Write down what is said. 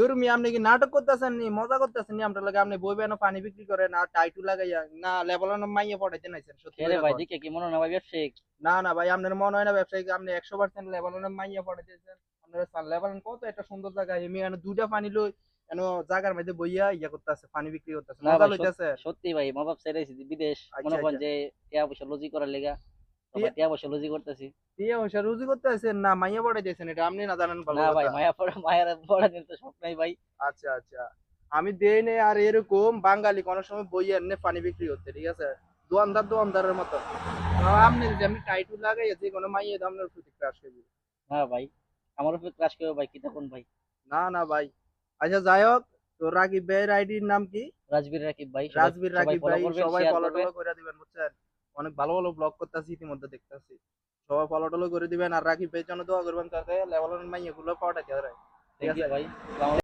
তুমি আপনি কি নাটক করতেছেন নি, মজা করতেছেন নি? আমরা লাগে আপনি বইবেন পানি বিক্রি করে না টাইটু লাগাইয়া না লেবলানো মাইয়া পড়াইতে নাইছেন, সত্যি খেরে করে ভাই কোন। দেখে কি মনে হয় না ভাই ব্যবসায়িক? না না ভাই, আপনার মনে হয় না ব্যবসায়িক? আপনি 100% লেবাননে মাইয়া পড়াইতেছেন। আপনার সান লেবানন কত একটা সুন্দর জায়গা, এমনি এনে দুইটা পানি লই এনো জায়গার মধ্যে বইয়া ইয়া করতেছে, পানি বিক্রি করতেছে, না মজা ভাই লইতেছে। সত্যি ভাই মা বাপ ছেড়েছি বিদেশ, আচ্ছা মনে করেন আচ্ছা। যে টিয়া পয়সা লুজি করার লেগা। তো ভাই টিয়া পয়সা লুজি করতেছি। দিয়ে পয়সা রুজি করতেছেন না মাইয়া পড়াইতেছেন, এটা আপনি না জানেন ভালো না ভাই কথা। মায়া পড়া মায়ের পড়া দিন তো স্বপ্ন নাই ভাই। আচ্ছা আচ্ছা। আমি দেই নাই আর এরকম বাঙালি কোনো সময় বইয়া এনে পানি বিক্রি হচ্ছে, ঠিক আছে? দোয়ানদার দোয়ানদারের মতো। আপনি যদি আমি টাইটু লাগাই যে কোনো মাইয়া দামের প্রতি ক্রাশ করবি। না ভাই আমার উপরে ক্রাশ করে ভাই কি তখন ভাই। না না ভাই। আচ্ছা যাই হোক, তো রাকিব ভাইয়ের আইডির নাম কি? রাজবীর রাকিব ভাই, সবাই রাজবীর সবাই রাকিব ফলো ভাই, করবেন, সবাই শেয়ার ফলো করবেন। টলো করে দিবেন বুঝছেন। অনেক ভালো ভালো ব্লগ করতেছি ইতিমধ্যে দেখতেছি। সবাই ফলো টলো করে দিবেন আর রাকিব ভাইয়ের জন্য দোয়া করবেন যাতে লেভেলের মাইয়া গুলো পাঠাতে পারে। ঠিক থ্যাংক ইউ আছে? ভাই।